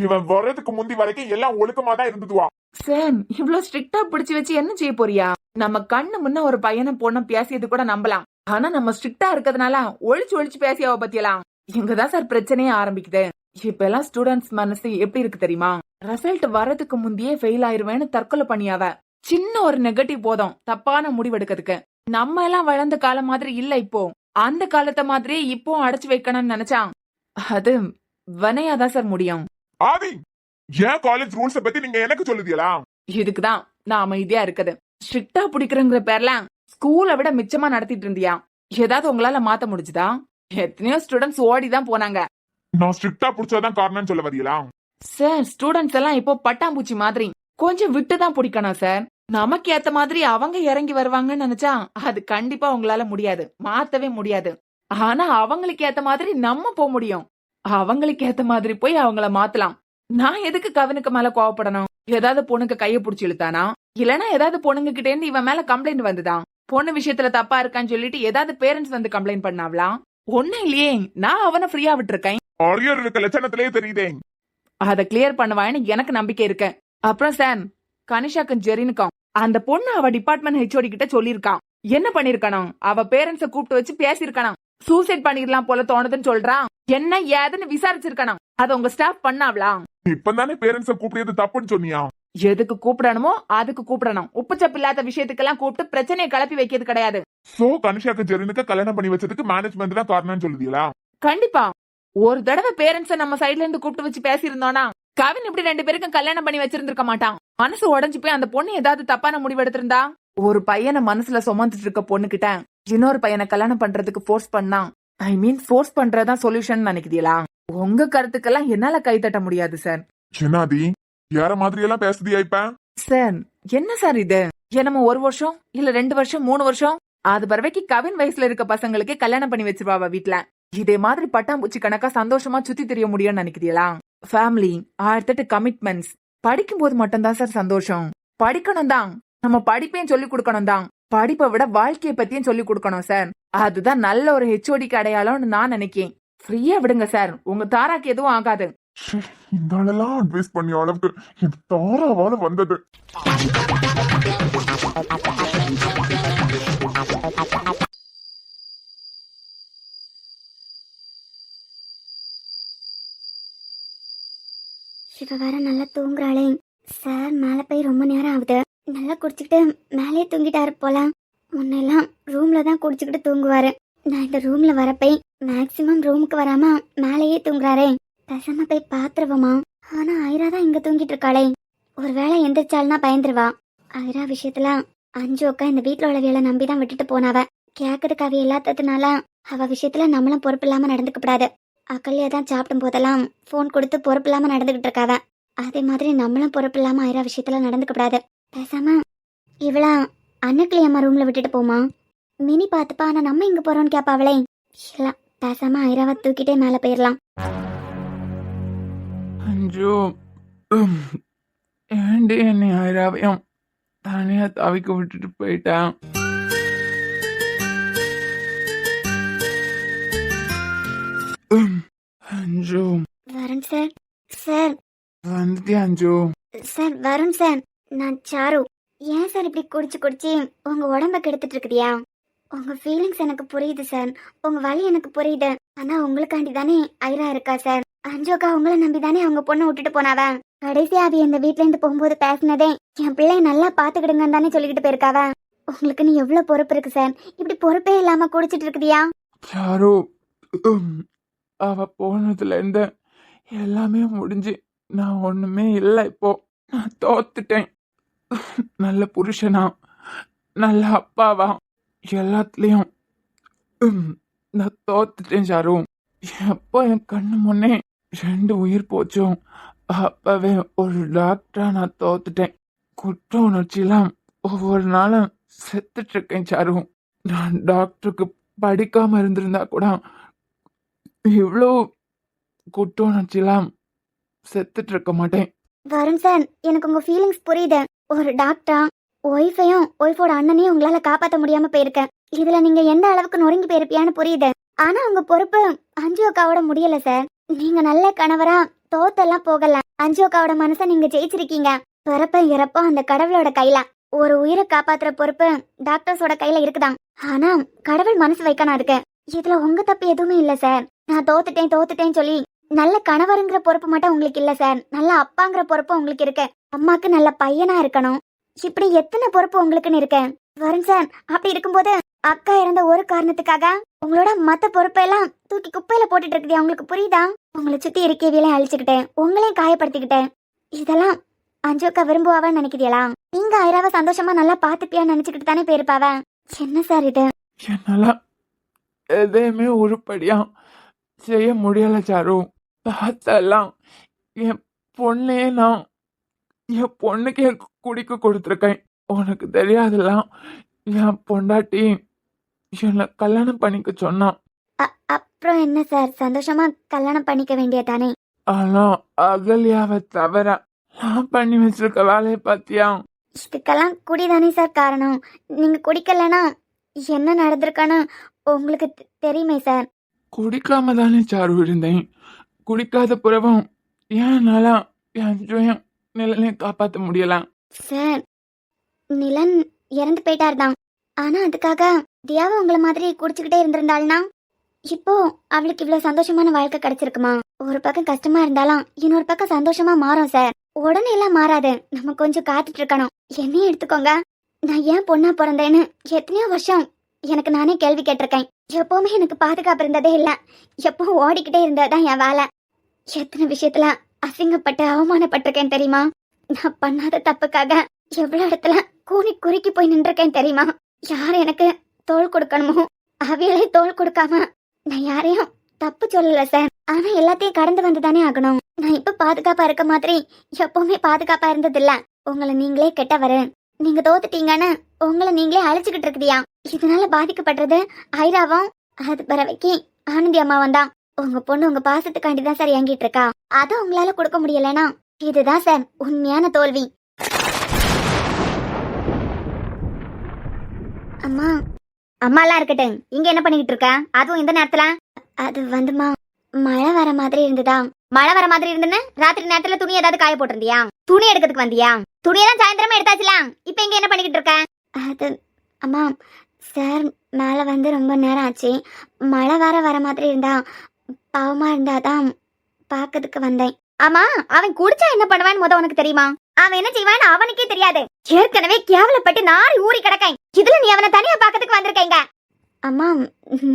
இவன் வர்றதுக்கு முந்தி வரைக்கும் எல்லாம் ஒழுக்கமா தான் இருந்துதுவா. சார், இவ்வளவு ஸ்ட்ரிக்டா பிடிச்சு வச்சு என்ன செய்ய போறியா? நம்ம கண்ணு முன்ன ஒரு பையனை பொண்ணு பேசியது கூட நம்பலாம். ஆனா நம்ம ஸ்ட்ரிக்டா இருக்கிறதுனால ஒழிச்சு பேசியாவ பத்தியலாம். இங்கதான் சார் பிரச்சனையே ஆரம்பிக்குது. இப்ப எல்லாம் ஸ்டூடெண்ட்ஸ் மனசு எப்படி இருக்கு தெரியுமா? ரிசல்ட் வரதுக்கு முந்தையே ஃபெயில் ஆயிருவேன்னு தற்கொலை பண்ணியாவ. சின்ன ஒரு நெகட்டிவ் போதும் தப்பான முடிவெடுக்கிறதுக்கு. நம்ம எல்லாம் வளர்ந்த காலம் மாதிரி இல்ல இப்போ. அந்த காலத்தை மாதிரியே இப்போ அடைச்சு வைக்கணும்னு நினைச்சான். அது வனையாதான் சார் முடியும். ஆதி, ஏன் காலேஜ் ரூல்ஸ பத்தி நீங்க எனக்கு சொல்லுதீங்களா? இதுக்குதான் நான் அமைதியா இருக்குது. ஸ்ட்ரிக்டா பிடிக்கிறங்கிற பேர்ல ஸ்கூலை விட மிச்சமா நடத்திட்டு இருந்தியா? ஏதாவது உங்களால மாத்த முடிஞ்சுதா? எத்தனையோ ஸ்டூடெண்ட்ஸ் ஓடிதான் போனாங்க. நான் ஸ்ட்ரிக்டா புடிச்சதான் காரணம்னு சொல்ல வரீங்களா? சார் ஸ்டூடெண்ட்ஸ் எல்லாம் இப்போ பட்டாம்பூச்சி மாதிரி கொஞ்சம் விட்டுதான் பிடிக்கணும் சார். நமக்கு ஏத்த மாதிரி அவங்க இறங்கி வருவாங்கன்னு நினைச்சா அது கண்டிப்பா உங்களால முடியாது, மாத்தவே முடியாது. ஆனா அவங்களுக்கு ஏத்த மாதிரி நம்ம போக முடியும். அவங்களுக்கு ஏத்த மாதிரி போய் அவங்கள மாத்தலாம். நான் எதுக்கு கவினுக்கு மேல கோவப்படணும்? ஏதாவது பொண்ணுக்கு கைய புடிச்சு இழுத்தானா? இல்லனா ஏதாவது பொண்ணுங்க கிட்டே இருந்து இவன் மேல கம்ப்ளைண்ட் வந்துதான்? பொண்ணு விஷயத்துல தப்பா இருக்கான்னு சொல்லிட்டு ஏதாவது பேரண்ட்ஸ் வந்து கம்ப்ளைண்ட் பண்ணாவலாம்? ஒண்ணும் இல்லையே, நான் அவனை ஃப்ரீயா விட்டுருக்கேன். அரியர் இருக்க லட்சணத்திலேயே தெரியுதே. அத கிளியர் பண்ணுவான்னு எனக்கு நம்பிக்கை இருக்கு. அப்புறம் சார், கனிஷாக்கும் ஜெரினுக்கும் அந்த பொண்ணு அவ டிபார்ட்மெண்ட் ஹெச்ஓடி கிட்ட சொல்லிருக்கான். என்ன பண்ணிருக்கணும்? அவ பேரண்ட்ஸ கூப்பிட்டு வச்சு பேசிருக்கணும். சூசைட் பண்ணிடலாம் போல தோணுதுன்னு சொல்றான். என்ன ஏதுன்னு விசாரிச்சிருக்கணும். அத உங்க ஸ்டாஃப் பண்ணாவலாம்? இப்பதானே பேரண்ட்ஸ கூப்பிடுறது தப்புன்னு சொன்னியா? எதுக்கு கூப்பிடணுமோ அதுக்கு கூப்பிடணும். உப்புச்சப்பு இல்லாத விஷயத்துக்கெல்லாம் கூப்பிட்டு பிரச்சனையை கிளப்பி வைக்கிறது கிடையாது. சோ கனிஷாக்கு ஜெரினுக்கு கல்யாணம் பண்ணி வச்சதுக்கு மேனேஜ்மெண்ட் தான் காரணம்னு சொல்லுதீங்களா? கண்டிப்பா. ஒரு தடவை பேரண்ட்ஸ நம்ம சைட்ல இருந்து கூப்பிட்டு வச்சு பேசியிருந்தோம்னா கவின் இப்படி 2 பேருக்கும் கல்யாணம் பண்ணி வச்சிருந்திருக்க மாட்டான். மனசு உடைஞ்சு போய் அந்த பொண்ணு ஏதாவது தப்பான முடிவு எடுத்திருந்தா? ஒரு பையனை மனசுல சுமந்துட்டு இருக்க பொண்ணு கிட்ட இன்னொரு பையனை கல்யாணம் பண்றதுக்கு ஃபோர்ஸ் பண்ணா, ஃபோர்ஸ் பண்றதா சொல்யூஷன் நினைக்கிறீங்களா? உங்க கருத்துக்கெல்லாம் என்னால கை தட்ட முடியாது சார். ஜனாதி, யார மாதிரி எல்லாம் பேசுதியா இப்ப? சார் என்ன சார் இது? என்னமோ 1 வருஷம் இல்ல 2 வருஷம் 3 வருஷம் அது பறவைக்கு கவின் வயசுல இருக்க பசங்களுக்கு கல்யாணம் பண்ணி வச்சிருவாவ வீட்டுல. இதே மாதிரி பட்டாம்பூச்சி கணக்கா சந்தோஷமா சுத்தி தெரிய முடியும்னு நினைக்கிறீங்களா? Family, 1008 commitments. படிக்கும் போது மட்டும்தான் சார் சந்தோஷம். படிக்கணும் தான், நம்ம படிப்பையும் சொல்லி கொடுக்கணும் தான். படிப்பை விட வாழ்க்கைய பத்தியும் சொல்லி கொடுக்கணும் சார். அதுதான் நல்ல ஒரு ஹெச்ஓடிக்கு அடையாளம்னு நான் நினைக்கிறேன். ஃப்ரீயா விடுங்க சார், உங்க தாராக்கு எதுவும் ஆகாது. இந்த ஆளெல்லாம் அட்வைஸ் பண்ணி அளவுக்கு எனக்கு தாராவால வந்தது. சிவ வேற நல்லா தூங்குறாளே. சார் மேல போய் ரொம்ப நேரம் ஆகுது. நல்லா குடிச்சுக்கிட்டு மேலே தூங்கிட்டாரு போல. முன்னெல்லாம் ரூம்ல தான் குடிச்சுக்கிட்டு தூங்குவாரு. நான் இந்த ரூம்ல வரப்பை மேக்சிமம் ரூமுக்கு வராம மேலேயே தூங்குறாரே. பேசாம போய் பாத்துருவோமா? ஆனா ஐரா தான் இங்க தூங்கிட்டு இருக்காளே. ஒருவேளை எந்திரிச்சாள்னா பயந்துருவா. ஐரா விஷயத்துல அஞ்சு அக்கா இந்த வீட்டுல உள்ள வேலை நம்பிதான் விட்டுட்டு போனாவ. கேக்குறதுக்கு அவ எல்லாத்ததுனால அவ விஷயத்துல நம்மளும் பொறுப்பு இல்லாம நடந்துக்கப்படாது. அக்கல்லையா தான் சாப்பிடும் போதெல்லாம் போன் கொடுத்து பொறுப்பு இல்லாம நடந்துகிட்டு இருக்காவ. அதே மாதிரி நம்மளும் பொறுப்பு இல்லாம ஐரா விஷயத்துல நடந்துக்கப்படாது. பேசாம இவளா அன்னைக்குள்ளே அம்மா ரூம்ல விட்டுட்டு போமா? மினி பாத்துப்பா, ஆனா நம்ம இங்க போறோம்னு கேப்பா அவளே. இல்ல, பேசாம ஐராவை தூக்கிட்டே மேல போயிடலாம். அஞ்சு, ஏண்டி என்னை ஐராவையும் தனியா தவிக்க விட்டுட்டு போயிட்டான். அஞ்சு, வருண் சார். சார் வந்துட்டியா அஞ்சு? சார் வருண் சார், நான் சாரு. ஏன் சார் இப்படி குடிச்சு குடிச்சு உங்க உடம்ப கெடுத்துட்டு இருக்குதியா? உங்க ஃபீலிங்ஸ் எனக்கு புரியுது சார், உங்க வலி எனக்கு புரியுது. ஆனா உங்களுக்காண்டி தானே ஐரா இருக்கா சார். அஞ்சோக்கா உங்களை நம்பி தானே அவங்க பொண்ணை விட்டுட்டு போனாவ. கடைசியா அவ இந்த வீட்ல இருந்து போகும்போது பேசினதே என் பிள்ளைய நல்லா பாத்துக்கிடுங்கன்னு தானே சொல்லிக்கிட்டு போயிருக்காவ. உங்களுக்கு நீ எவ்வளவு பொறுப்பு இருக்கு சார். இப்படி பொறுப்பே இல்லாம குடிச்சிட்டு இருக்குதியா? சாரு, அவ போனதுல இருந்து எல்லாமே முடிஞ்சு நான் ஒண்ணுமே இல்லை. இப்போ நான் தோத்துட்டேன். நல்ல புருஷனா, நல்ல அப்பாவா, எல்லாத்துலயும் நான் தோத்துட்டேன் சாரு. எப்போ என் கண்ணு முன்னே 2 உயிர் போச்சோம் அப்பவே ஒரு டாக்டரா நான் தோத்துட்டேன். குற்ற உணர்ச்சியெல்லாம் ஒவ்வொரு நாளும் செத்துட்டு இருக்கேன் சாரு. நான் டாக்டருக்கு படிக்காம இருந்திருந்தா கூட இவ்வளோ குற்ற உணர்ச்சியெல்லாம் செத்துட்டு இருக்க மாட்டேன். வருண் சார், எனக்கு உங்க ஃபீலிங்ஸ் புரியுது. ஒரு டாக்டரா ஒய்ஃபையும் ஒய்ஃபோட அண்ணனையும் உங்களால காப்பாற்ற முடியாம போயிருக்க. இதுல நீங்க எந்த அளவுக்கு நொறுங்கி போயிருப்பியான்னு புரியுது. ஆனா உங்க பொறுப்பு அஞ்சு அக்காவோட முடியல சார். நீங்க நல்ல கணவரா தோத்தெல்லாம் போகல. அஞ்சு அக்காவோட மனசை நீங்க ஜெயிச்சிருக்கீங்க. பிறப்ப இறப்போ அந்த கடவுளோட கையில. ஒரு உயிரை காப்பாத்துற பொறுப்பு டாக்டர்ஸோட கையில இருக்குதான். ஆனா கடவுள் மனசு வைக்கணும் இருக்கு. இதுல உங்க தப்பு எதுவுமே இல்ல சார். நான் தோத்துட்டேன் சொல்லி நல்ல கணவருங்கிற பொறுப்பு மட்டும் உங்களுக்கு இல்ல சார், நல்ல அப்பாங்கிற பொறுப்பு உங்களுக்கு இருக்கு. அம்மாக்கு நல்ல பையனா இருக்கணும். இப்படி எத்தனை பொறுப்பு உங்களுக்குன்னு இருக்கு வருண் சார். அப்படி இருக்கும்போது அக்கா இறந்த ஒரு காரணத்துக்காக உங்களோட மத்த பொறுப்பெல்லாம் தூக்கி குப்பையில போட்டுட்டு இருக்குது. உங்களுக்கு புரியுதா? உங்களை சுத்தி இருக்கவியலையும் அழிச்சுக்கிட்டேன், உங்களையும் காயப்படுத்திக்கிட்டேன். இதெல்லாம் அஞ்சு அக்கா விரும்புவாவன்னு நினைக்கிறீங்களா? நீங்க ஐராவை சந்தோஷமா நல்லா பாத்துப்பியான்னு நினைச்சுக்கிட்டு தானே போயிருப்பாவ. என்ன சார் இது? என்னால எதையுமே உருப்படியா செய்ய முடியல சாரு. தாத்தெல்லாம் என் பொண்ணே நான் என் பொண்ணுக்கே குடிக்க கொடுத்துருக்கேன். உனக்கு தெரியாதெல்லாம் என் பொண்டாட்டி என்னை கல்யாணம் பண்ணிக்க சொன்னான். அப்புறம் என்ன சார், சந்தோஷமா கல்யாணம் பண்ணிக்க வேண்டியதானே? ஆனா அகல்யாவை தவிர நான் பண்ணி வச்சிருக்க வேலையை பார்த்தியா? இதுக்கெல்லாம் குடிதானே சார் காரணம். நீங்க குடிக்கலனா என்ன நடந்திருக்கான்னு உங்களுக்கு தெரியுமே சார். குடிக்காம தானே சாரு இருந்தேன். குடிக்காத புறவும் ஏன்னால என் சுயம் நிலையை காப்பாற்ற முடியல. சார், நிலன் இறந்து போயிட்டார் தான். ஆனா அதுக்காக தியாவை உங்களை மாதிரி குடிச்சுக்கிட்டே இருந்திருந்தாள்னா இப்போ அவளுக்கு இவ்வளவு சந்தோஷமான வாழ்க்கை கிடைச்சிருக்குமா? ஒரு பக்கம் கஷ்டமா இருந்தாலும் இன்னொரு பக்கம் சந்தோஷமா மாறும் சார். உடனே எல்லாம் மாறாது, நம்ம கொஞ்சம் காத்துட்டு இருக்கணும். என்னையும் எடுத்துக்கோங்க, நான் ஏன் பொண்ணா பிறந்தேன்னு எத்தனையோ வருஷம் எனக்கு நானே கேள்வி கேட்டிருக்கேன். எப்பவுமே எனக்கு பாதுகாப்பு இருந்ததே இல்ல, எப்பவும் ஓடிக்கிட்டே இருந்ததுதான் என் வேலை. எத்தனை விஷயத்துல அசிங்கப்பட்டு அவமானப்பட்டிருக்கேன் தெரியுமா? நான் பண்ணாத தப்புக்காக எவ்வளவு இடத்துல கூனி குறுக்கி போய் நின்றுருக்கேன் தெரியுமா? யார் எனக்கு தோள் கொடுக்கணுமோ அவையிலே தோள் கொடுக்காம நான் யாரையும் தப்பு சொல்லல சார். ஆனா எல்லாத்தையும் கடந்து வந்துதானே ஆகணும். நான் இப்ப பாதுகாப்பா இருக்க மாதிரி எப்பவுமே பாதுகாப்பா இருந்தது இல்ல. உங்களை நீங்களே கெட்டவரு, நீங்க தோத்துட்டீங்கன்னு உங்களை நீங்களே அழைச்சுக்கிட்டு இருக்குதியா. இதனால பாதிக்கப்படுறது ஐராவும் அது பறவைக்கு ஆனந்தி அம்மாவும் தான். உங்க பொண்ணு உங்க பாசத்துக்காண்டிதான் சார் இயங்கிட்டு இருக்கா. அதை உங்களால கொடுக்க முடியலனா இதுதான் சார் உண்மையான தோல்வி. அம்மா அம்மாலாம் இருக்கட்டும், இங்க என்ன பண்ணிக்கிட்டு இருக்க? அதுவும் இந்த நேரத்துல? அது வந்துமா மழை வர மாதிரி இருந்ததா. மழை வர மாதிரி இருந்துன்னு ராத்திரி நேரத்துல துணி ஏதாவது காய போட்டிருந்தியா? துணி எடுக்கிறதுக்கு வந்தியா? துணியெல்லாம் சாயந்தரமா எடுத்தாச்சுலாம். இப்ப இங்க என்ன பண்ணிக்கிட்டு இருக்க? அது அம்மா சார் மேல வந்து ரொம்ப நேரம் ஆச்சு. மழை வர மாதிரி இருந்தா பாவமா இருந்தாதான் பாக்கிறதுக்கு வந்தேன். ஆமா, அவன் குடிச்சா என்ன பண்ணுவான்னு உனக்கு தெரியுமா? அவன் என்ன செய்வான்னு அவனுக்கே தெரியாது. ஏற்கனவே கேவலப்பட்டு நாரி ஊறி கிடக்கேன். இதுல நீ அவனை தனியா பாக்கிறதுக்கு வந்திருக்கீங்க. அம்மா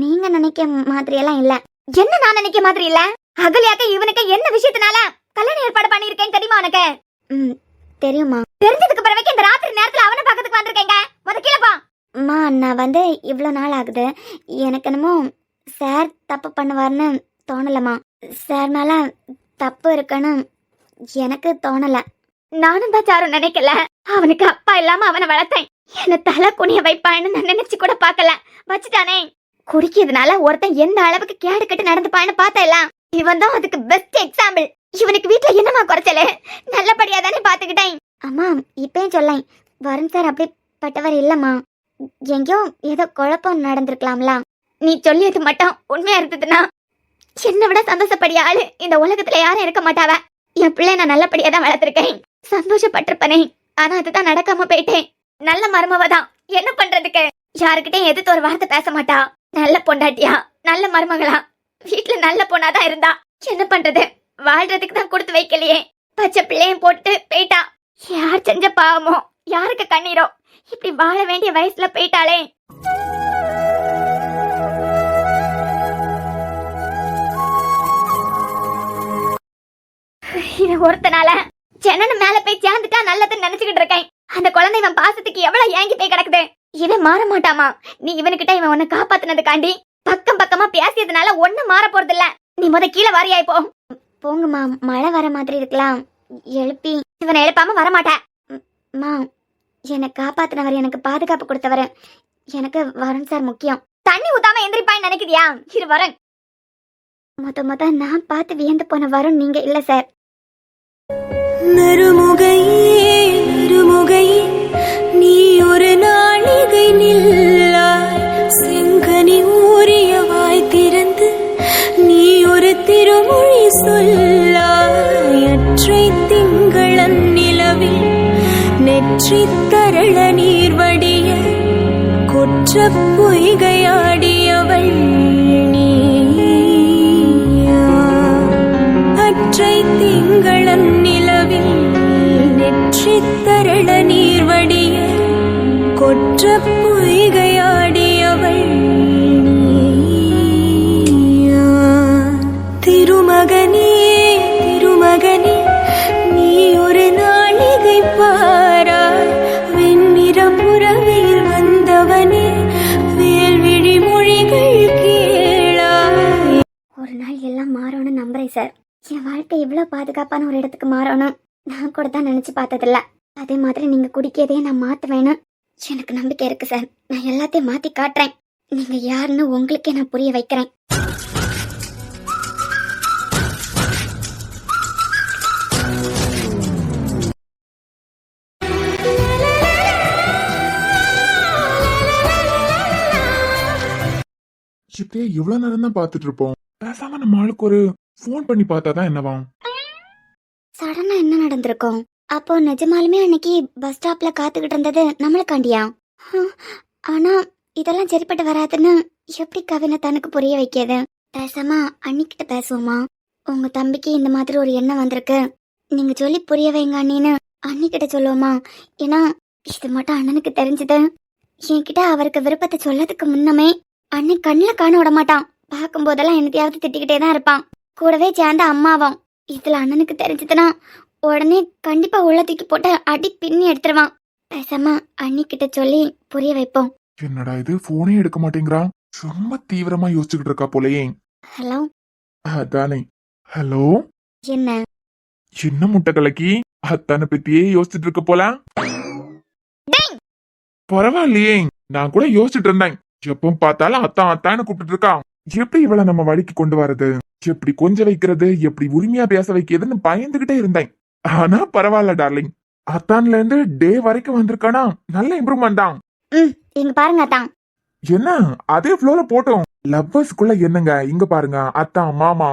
நீங்க நினைக்க மாதிரி எல்லாம் இல்ல. என்ன நான் நினைக்க மாதிரி இல்ல? அகல்யாக்க இவனுக்கு என்ன விஷயத்தினால கல்யாணம் ஏற்பாடு பண்ணிருக்கேன் தெரியுமா உனக்கு? தெரியுமா? தெரிஞ்சதுக்கு பிறகு இந்த ராத்திரி நேரத்துல அவனை பாக்கிறதுக்கு வந்திருக்கீங்க. கீழப்பா. அம்மா நான் வந்து இவ்வளவு நாள் ஆகுது. எனக்கு என்னமோ சார் தப்பு பண்ணுவார்னு தோணலம்மா. சார் மேல தப்பு இருக்குன்னு எனக்கு தோணல. நானும் தான் சாரும் நினைக்கல. அவனுக்கு அப்பா இல்லாம அவனை வளர்த்தேன். என்ன தலை குனிய வைப்பான்னு நான் நினைச்சு கூட பாக்கல. வச்சுட்டானே. குடிக்கிறதுனால ஒருத்தன் எந்த அளவுக்கு கேடு கட்டு நடந்துப்பான்னு பார்த்தல. இவன் தான் அதுக்கு பெஸ்ட் எக்ஸாம்பிள். இவனுக்கு வீட்டுல என்னமா குறைச்சல? நல்லபடியா தானே பாத்துக்கிட்டேன். அம்மா இப்பயும் சொல்ல வருண் சார் அப்படிப்பட்டவர் இல்லம்மா. எங்கேயோ ஏதோ குழப்பம் நடந்திருக்கலாம்ல. நீ சொல்லியது மட்டும் உண்மையா இருந்ததுன்னா என்னை விட சந்தோஷப்படிய ஆளு இந்த உலகத்துல யாரும் இருக்க மாட்டாவ. என் பிள்ளை நான் நல்லபடியா தான் வளர்த்திருக்கேன், சந்தோஷப்பட்டிருப்பனே. ஆனா அதுதான் நடக்காம போயிட்டேன். நல்ல மருமவதான், என்ன பண்றதுக்கு? யாருக்கிட்டையும் எதிர்த்து ஒரு வார்த்தை பேச மாட்டா. நல்ல பொண்டாட்டியா, நல்ல மருமகளா, வீட்டுல நல்ல பொண்ணாதான் இருந்தா. என்ன பண்றது? வாழ்றதுக்கு தான் கொடுத்து வைக்கலையே. பச்சை பிள்ளையும் போட்டு போயிட்டா. யார் செஞ்ச பாவமோ, யாருக்கு கண்ணீரோ, இப்படி வாழ வேண்டிய வயசுல போயிட்டாளே. இது ஒருத்தனால ஜனன மேல போய் சேர்ந்துட்டா நல்லதுன்னு நினைச்சுக்கிட்டு இருக்கேன். அந்த குழந்தை இவன் பாசத்துக்கு எவ்வளவு ஏங்கி போய் கிடக்குது. இவன் மாற மாட்டாமா. நீ இவனுக்கிட்ட இவன் உன்னை காப்பாத்தினதுக்காண்டி பக்கம் பக்கமா பேசியதுனால ஒண்ணு மாற போறது இல்ல. நீ கீழே வாரியாய் போ. போங்கம்மா, மழை வர மாதிரி இருக்கலாம். எழுப்பி இவனை எழுப்பாம வரமாட்டேன். என்னை காப்பாத்தினவர், எனக்கு பாதுகாப்பு கொடுத்தவர், எனக்கு வருண் சார் முக்கியம். தண்ணி ஊத்தாம எந்திரிப்பான்னு நினைக்கிறியா? இரு வரேன். மொத்த நான் பார்த்து வியந்து போன வருண் நீங்க இல்ல சார். நறுமுகை நீ ஒரு நாளிகை நில்லாய். செங்கனி ஊறிய வாய் திறந்து நீ ஒரு திருமொழி சொல்லாய். அற்றை திங்களன் நிலவில் நெற்றி தரள நீர் வடிய கொற்ற பொய்கையாடியவள் நீயா. சித்தரள நீர்வடிய கொற்ற பொய்கையாடியவள் நீயா. திருமகனே திருமகனே நீ ஒரு நாளிகை பாராய் வெண்ணிற புறவையில் வந்தவனே வேல்விழி மொழிகள் கேளாய். ஒரு நாள் எல்லாம் மாறணும்னு நம்புறேன் சார். என் வாழ்க்கை இவ்வளோ பாதுகாப்பான ஒரு இடத்துக்கு மாறணும் நான் கூட தான் நினைச்சு பார்த்ததில்ல. அதே மாதிரி நீங்க குடிக்கதே நான் மாத்துவேன்னு எனக்கு நம்பிக்கை இருக்கு சார். நான் எல்லாத்தையும் மாத்தி காட்டுறேன். நீங்க யாருன்னு உங்களுக்கே நான் புரிய வைக்கிறேன். இப்படியே எவ்வளவு நேரம் தான் பாத்துட்டு இருப்போம். பேசாம நம்ம ஆளுக்கு ஒரு போன் பண்ணி பார்த்தாதான் என்னவாம். சடனா என்ன நடந்திருக்கும்? அப்போ நிஜமாலுமே அன்னைக்கு பஸ் ஸ்டாப்ல காத்துக்கிட்டு இருந்தது நம்மளுக்காண்டியா? ஆனா இதெல்லாம் சரிப்பட்டு வராதுன்னு எப்படி கவினை தனக்கு புரிய வைக்கிறது? பேசாம அன்னிக்கிட்ட பேசுவோமா? உங்க தம்பிக்கு இந்த மாதிரி ஒரு எண்ணம் வந்திருக்கு, நீங்க சொல்லி புரிய வைங்க அண்ணின்னு அன்னிக்கிட்ட சொல்லுவோமா? ஏன்னா இது மட்டும் அண்ணனுக்கு தெரிஞ்சது என்கிட்ட அவருக்கு விருப்பத்தை சொல்லதுக்கு முன்னமே அண்ணன் கண்ணில் காண விட மாட்டான். பார்க்கும் போதெல்லாம் என்னத்தையாவது திட்டிக்கிட்டே தான் இருப்பான். கூடவே சேர்ந்த அம்மாவும். இதுல அண்ணனுக்கு தெரிஞ்சதுன்னா உடனே கண்டிப்பா உள்ள தூக்கி போட்டு அடி பின்னி எடுத்துருவான். பேசாம அண்ணிக்கிட்ட சொல்லி புரிய வைப்போம். என்னடா இது, போனே எடுக்க மாட்டேங்கிறான். ரொம்ப தீவிரமா யோசிச்சுக்கிட்டு இருக்கா போலயே. ஹலோ. அதானே. ஹலோ. என்ன என்ன முட்டை கலக்கி அத்தான பத்தியே யோசிச்சுட்டு இருக்க போல. பரவாயில்லையே, நான் கூட யோசிச்சுட்டு இருந்தேன். எப்ப பார்த்தாலும் அத்தான் அத்தான்னு கூப்பிட்டு இருக்கான். எப்படி இவளை நம்ம வழிக்கு கொண்டு வரது, எப்படி கொஞ்சம் வைக்கிறது, எப்படி உரிமையா பேச வைக்கிறதுன்னு பயந்துகிட்டே இருந்தேன். ஆனா பரவாயில்ல டார்லிங், அத்தான்ல இருந்து டே வரைக்கும் வந்திருக்கானா, நல்ல இம்ப்ரூவ்மெண்ட் தான். இங்க பாருங்க அத்தான். என்ன அதே ஃப்ளோல போட்டோம். லவ்வர்ஸ்குள்ள என்னங்க இங்க பாருங்க, அத்தான் மாமா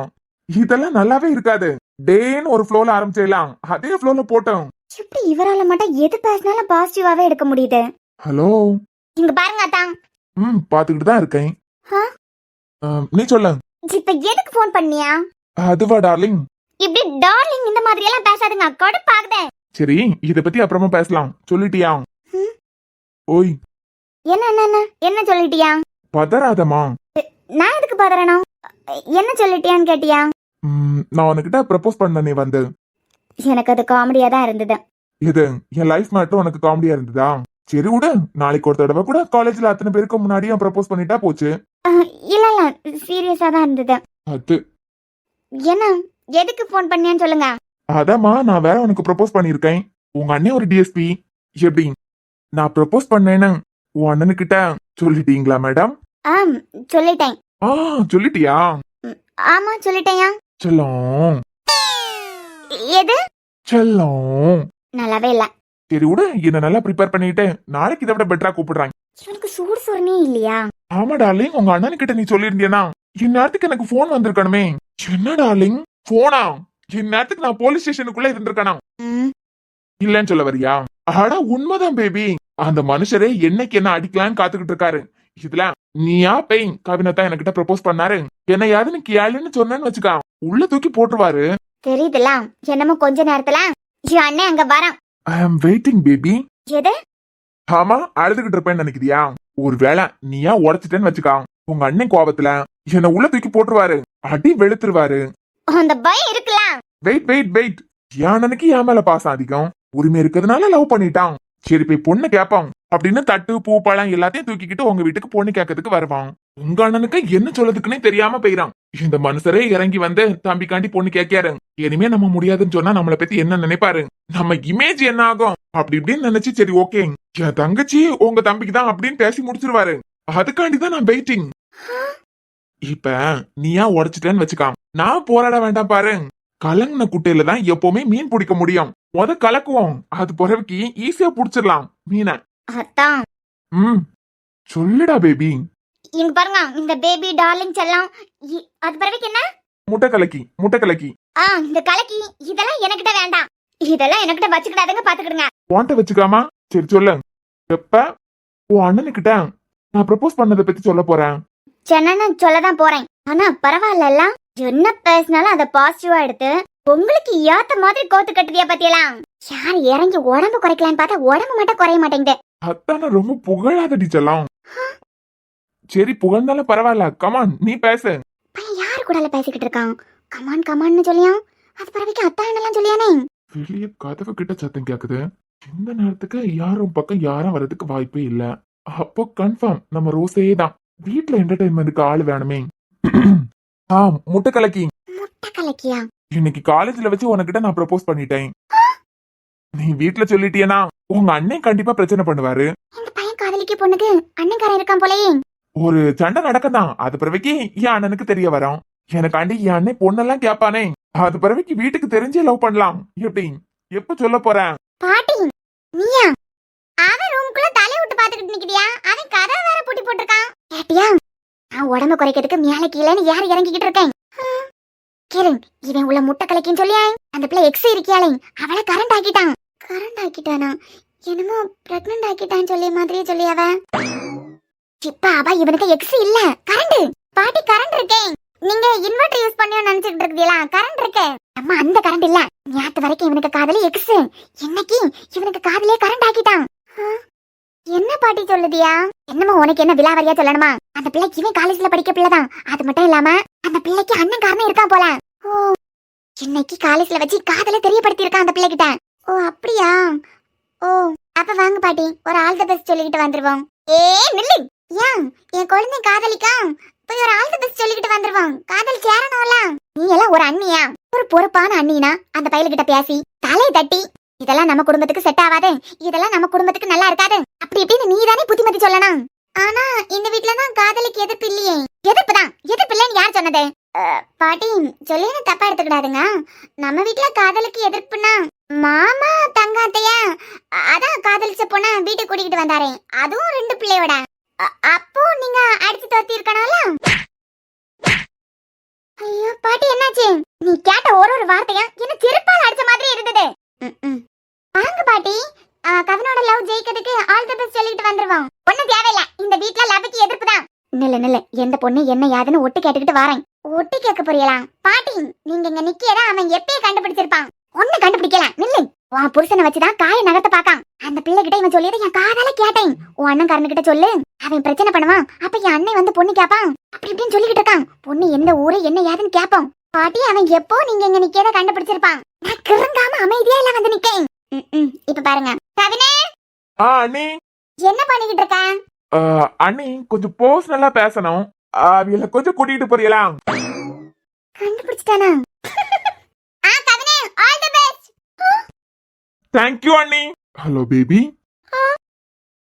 இதெல்லாம் நல்லாவே இருக்காது. டேன்னு ஒரு ஃப்ளோல ஆரம்பிச்சிடலாம், அதே ஃப்ளோல போட்டோம். எப்படி இவரால மட்டும் எது பேசினாலும் பாசிட்டிவாவே எடுக்க முடியுது? ஹலோ. இங்க பாருங்க அத்தான். பாத்துக்கிட்டு தான் இருக்கேன். ஆ? நீ சொல்ல. இப்ப எதுக்கு போன் பண்ணியா? அதுவா டார்லிங்? இப்படி டார்லிங் இந்த மாதிரி எல்லாம் பேசாதுங்க, கடுப்பாகுதே. சரி, இத பத்தி அப்புறமா பேசலாம். சொல்லிட்டியா? ஓய். என்ன என்ன என்ன என்ன சொல்லிட்டியா? பதறாதமா. நான் எதுக்கு பதறணும்? என்ன சொல்லிட்டியான்னு கேட்டியா? நான் உனக்கிட்ட ப்ரப்போஸ் பண்ண நீ வந்து. எனக்கு அது காமெடியா தான் இருந்தது. இது என் லைஃப் மேட்டர் உனக்கு காமெடியா இருந்ததா? சரி விடு, நாளைக்கு ஒரு தடவை கூட காலேஜ்ல அத்தனை பேருக்கு முன்னாடியும் ப்ரப்போஸ் பண்ணிட்டா போச்சு. இல்ல இல்ல சீரியஸா தான் இருந்தது. அது என்ன எதுக்கு போன் பண்ணியான்னு சொல்லுங்க. அதாம்மா, நான் வேற உனக்கு ப்ரப்போஸ் பண்ணிருக்கேன். உங்க அண்ணன் ஒரு டிஎஸ்பி. எப்படி நான் ப்ரப்போஸ் பண்ணேன்னு உன் அண்ணனுக்கிட்ட சொல்லிட்டீங்களா மேடம்? சொல்லிட்டேன். சொல்லிட்டியா? ஆமா சொல்லிட்டேயா. செல்லம். எது செல்லம்? நல்லாவே இல்ல. சரி விடு, என்ன நல்லா ப்ரிப்பேர் பண்ணிட்டு நாளைக்கு இதை விட பெட்டரா கூப்பிடுறாங்க. இவனுக்கு சூடு சொரணே இல்லையா? ஆமா டார்லிங், உங்க அண்ணனுக்கிட்ட நீ சொல்லிருந்தியனா இந்நேரத்துக்கு எனக்கு போன் வந்திருக்கணுமே. என்ன டார்லிங் போனா? இந்நேரத்துக்கு நான் போலீஸ் ஸ்டேஷனுக்குள்ள இருந்திருக்கனா? இல்லன்னு சொல்ல வரியா? ஆனா உண்மைதான் பேபி, அந்த மனுஷரே என்னைக்கு என்ன அடிக்கலான்னு காத்துக்கிட்டு இருக்காரு. இதுல நீயா பெயின் கவினத்தான் என்கிட்ட ப்ரப்போஸ் பண்ணாரு. என்ன யாருன்னு கேளுன்னு சொன்னேன்னு வச்சுக்கா, உள்ள தூக்கி போட்டுருவாரு. தெரியுதுல, என்னமோ கொஞ்ச நேரத்துல என் அண்ணன் அங்க வரான். ஐ அம் வெயிட்டிங் பேபி. எது? ஆமா, அழுதுகிட்டு இருப்பேன்னு நினைக்கிறியா? ஒருவேளை நீயா உடைச்சிட்டேன்னு வச்சுக்கா, உங்க அண்ணன் கோபத்துல என்ன உள்ள தூக்கி போட்டுருவாரு, அடி வெளுத்துருவாரு. அந்த பயம் இருக்குல்ல. வெயிட் வெயிட் வெயிட், என் அண்ணனுக்கு என் மேல பாசம் அதிகம், உரிமை இருக்கிறதுனால லவ் பண்ணிட்டான். சரி போய் பொண்ணு கேப்பான் அப்படின்னு தட்டு பூ பழம் எல்லாத்தையும் தூக்கிக்கிட்டு உங்க வீட்டுக்கு பொண்ணு கேட்கறதுக்கு வருவான். உங்க அண்ணனுக்கு என்ன சொல்லதுக்குன்னே தெரியாம போயிறான். இந்த மனுஷரே இறங்கி வந்து தம்பிக்காண்டி பொண்ணு கேட்காரு. இனிமே நம்ம முடியாதுன்னு சொன்னா நம்மளை பத்தி என்ன நினைப்பாரு, நம்ம இமேஜ் என்ன ஆகும் அப்படி இப்படின்னு நினைச்சு சரி ஓகே என் தங்கச்சி உங்க தம்பிக்கு தான் அப்படின்னு பேசி முடிச்சிருவாரு. அதுக்காண்டிதான் நான் வெயிட்டிங். இப்ப நீயா உடைச்சிட்டேன்னு வச்சுக்கான், நான் போராட வேண்டாம் பாரு. கலங்கின குட்டையில தான் எப்பவுமே மீன் பிடிக்க முடியும். கலக்குவோம், அது பிறவிக்கு ஈஸியா புடிச்சிடலாம் மீனை. அதான். சொல்லுடா பேபி. இங்க பாருங்க, இந்த பேபி டார்லிங் செல்லம் அது பிறவிக்கு என்ன? முட்டை கலக்கி. முட்டை கலக்கி. இந்த கலக்கி இதெல்லாம் எனக்கிட்ட வேண்டாம். இதெல்லாம் எனக்கிட்ட வச்சுக்கிட்டாதுங்க, பாத்துக்கிடுங்க. வாண்ட வச்சுக்காமா? சரி சொல்லு, எப்ப உன் அண்ணனுக்கிட்ட நான் ப்ரப்போஸ் பண்ணதை பத்தி சொல்ல போறேன். சென்னு சொல்லதான் போறேன். ஆனா பரவாயில்ல, என்ன பேசினாலும் அதை பாசிட்டிவா எடுத்து உங்களுக்கு ஏத்த மாதிரி கோத்து கட்டுதியா பத்தியலாம். யார் இறங்கி உடம்பு குறைக்கலான்னு பார்த்தா உடம்பு மட்டும் குறைய மாட்டேங்குது. அத்தான ரொம்ப புகழாதடி செல்லம். சரி புகழ்ந்தாலும் பரவாயில்ல, கமான் நீ பேசு. பையன் யாரு கூட பேசிக்கிட்டு இருக்கான்? கமான் கமான்னு சொல்லியா? அது பிறகு அத்தானெல்லாம் சொல்லியானே. வெளிய கதவு கிட்ட சத்தம் கேக்குது. இந்த நேரத்துக்கு யாரும் பக்கம் யாரும் வர்றதுக்கு வாய்ப்பே இல்ல. அப்போ கன்ஃபார்ம் நம்ம ரோஸே தான். வீட்ல என்டர்டைன்மெண்ட்டுக்கு ஆள் வேணுமே. முட்டை கலக்கி முட்டை கலக்கியா? இன்னைக்கு காலேஜ்ல வச்சு உனக்கிட்ட நான் ப்ரப்போஸ் பண்ணிட்டேன். நீ வீட்ல சொல்லிட்டியனா உங்க அண்ணன் கண்டிப்பா பிரச்சனை பண்ணுவாரு. இந்த பையன் காதலிக்க பொண்ணுக்கு அண்ணன்காரன் இருக்கான் போலயே. ஒரு சண்டை நடக்கதான். அது பிறவைக்கு என் அண்ணனுக்கு தெரிய வரும். எனக்காண்டி என் அண்ணன் பொண்ணெல்லாம் கேப்பானே. அது பிறவைக்கு வீட்டுக்கு தெரிஞ்சே லவ் பண்ணலாம். எப்படி எப்ப சொல்ல போறேன்? பாட்டி நீயா? அவன் ரூம்குள்ள தலைய விட்டு பாத்துக்கிட்டு நிக்கிறியா? அவன் கதவை வேற பூட்டி போட்டிருக்கான். கேட்டியா? நான் உடம்பு குறைக்கிறதுக்கு மேல கீழேன்னு யார் இறங்கிக்கிட்டு இருக்கேன்? கிரண் இவன் உள்ள முட்டை கலக்கின்னு சொல்லியா? அந்த பிள்ளை எக்ஸ் இருக்கியாளே அவளை கரண்ட் ஆக்கிட்டான். கரண்ட் ஆக்கிட்டானா? என்னமோ பிரெக்னன்ட் ஆக்கிட்டான்னு சொல்லிய மாதிரியே சொல்லியாவ. இப்ப அவ இவனுக்கு எக்ஸ் இல்ல கரண்ட். பாட்டி கரண்ட் இருக்கேன். நீங்க இன்வெர்டர் யூஸ் பண்ணியோ நினைச்சிட்டு இருக்கீங்களா? கரண்ட் இருக்கு. அம்மா அந்த கரண்ட் இல்ல. நேத்து வரைக்கும் இவனுக்கு காதலி எக்ஸ். இன்னைக்கு இவனுக்கு காதலியே கரண்ட் ஆக்கிட்டான். என்ன பாட்டி சொல்லுதியா? என்னமோ உனக்கு என்ன விலாவரியா சொல்லணுமா? அந்த பிள்ளைக்கு இவன் காலேஜ்ல படிக்க பிள்ளைதான். அது மட்டும் இல்லாம அந்த பிள்ளைக்கு அண்ணன் காரணம் இருக்கான் போல. ஓ இன்னைக்கு காலேஜ்ல வச்சு காதல தெரியப்படுத்தி இருக்கான் அந்த பிள்ளைகிட்ட. ஓ அப்படியா? ஓ அப்ப வாங்க பாட்டி ஒரு ஆல் தி பெஸ்ட் சொல்லிக்கிட்டு வந்துருவோம். ஏ நில்லு. ஏன் என் குழந்தை காதலிக்கா? போய் ஒரு ஆல் தி பெஸ்ட் சொல்லிக்கிட்டு வந்துருவோம். காதல் சேரணும்ல. நீ எல்லாம் ஒரு அண்ணியா? ஒரு பொறுப்பான அண்ணினா அந்த பையல்கிட்ட பேசி தலையை தட்டி இதெல்லாம் நம்ம குடும்பத்துக்கு செட் ஆகாது, இதெல்லாம் நம்ம குடும்பத்துக்கு நல்லா இருக்காது அப்படி இப்படின்னு நீ தானே புத்திமதி சொல்லணும். ஆனா இந்த வீட்டுலதான் காதலிக்கு எதிர்ப்பு இல்லையே. எதிர்ப்பு தான். எதிர்ப்பு இல்லைன்னு யார் சொன்னது? பாட்டி சொல்லின்னு தப்பா எடுத்துக்கிடாதுங்க. நம்ம வீட்டுல காதலுக்கு எதிர்ப்புனா மாமா தங்காத்தையா அதான் காதலிச்ச பொண்ண வீட்டுக்கு கூட்டிகிட்டு வந்தாரே, அதுவும் 2 பிள்ளையோட. அப்போ நீங்க அடிச்சு தோத்தி இருக்கணும்ல. ஐயோ பாட்டி என்னாச்சு? நீ கேட்ட ஒரு வார்த்தையும் என்ன செருப்பால் அடிச்ச மாதிரி இருந்தது. வாங்க பாட்டி கவினோட லவ் ஜெயிக்கிறதுக்கு ஆல் தி பெஸ்ட் சொல்லிட்டு வந்துருவோம். ஒண்ணும் தேவையில்ல. இந்த வீட்ல லவ்வுக்கு எதிர்ப்பு தான். நில்ல எந்த பொண்ணு என்ன யாதுன்னு ஒட்டு கேட்டுக்கிட்டு வரேன். ஒட்டு கேட்க புரியலாம் பாட்டி. நீங்க இங்க நிக்கிறத அவன் எப்பயே கண்டுபிடிச்சிருப்பான். ஒண்ணு கண்டுபிடிக்கல. நில்லு. உன் புருஷனை வச்சுதான் காய நகர்த்த பாக்கான். அந்த பிள்ளை கிட்ட இவன் சொல்லியதை என் காதால கேட்டேன். உன் அண்ணன் காரனு கிட்ட சொல்லு. அவன் பிரச்சனை பண்ணுவான். அப்ப என் அண்ணன் வந்து பொண்ணு கேப்பான். அப்படி இப்படின்னு சொல்லிக்கிட்டு இருக்கான். பொண்ணு எந்த ஊரு என்ன யாதுன்னு கேப்போம். பாட்டி அவன் எப்போ நீங்க இங்க நிக்கிறத கண்டுபிடிச்சிருப்பான். நான் கிறங்காம அமைதியா இல்ல வந்து நிக்கேன். இப்ப பாருங்க கவினே. அண்ணி என்ன பண்ணிக்கிட்டு இருக்க? அண்ணி கொஞ்சம் பர்சனலா பேசணும். அவங்கள கொஞ்சம் கூட்டிட்டு போறீங்களா? கண்டுபிடிச்சிட்டானா? கவினே all the best. Thank you அண்ணி. Hello baby.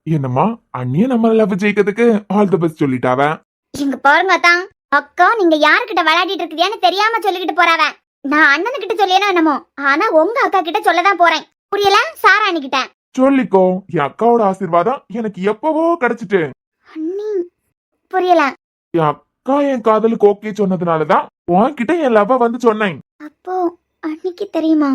என்னம்மா அண்ணிய நம்ம லவ் ஜெயிக்கிறதுக்கு ஆல் தி பெஸ்ட் சொல்லிட்டாவ. இங்க பாருங்க தான் அக்கா நீங்க யார்கிட்ட விளையாடிட்டு இருக்கீங்கன்னு தெரியாம சொல்லிக்கிட்டு போறாவ. நான் அண்ணன் கிட்ட சொல்லியனோ என்னமோ, ஆனா உங்க அக்கா கிட்ட சொல்லதான் போறேன். புரியல? சாராணி கிட்ட சொல்லிக்கோ. என் அக்காவோட ஆசீர்வாதம் எனக்கு எப்பவோ கிடைச்சிட்டு. அண்ணி புரியல. என் அக்கா என் காதலுக்கு ஓகே சொன்னதுனாலதான் உன்கிட்ட என் லவ் வந்து சொன்னேன். அப்போ அன்னைக்கு தெரியுமா?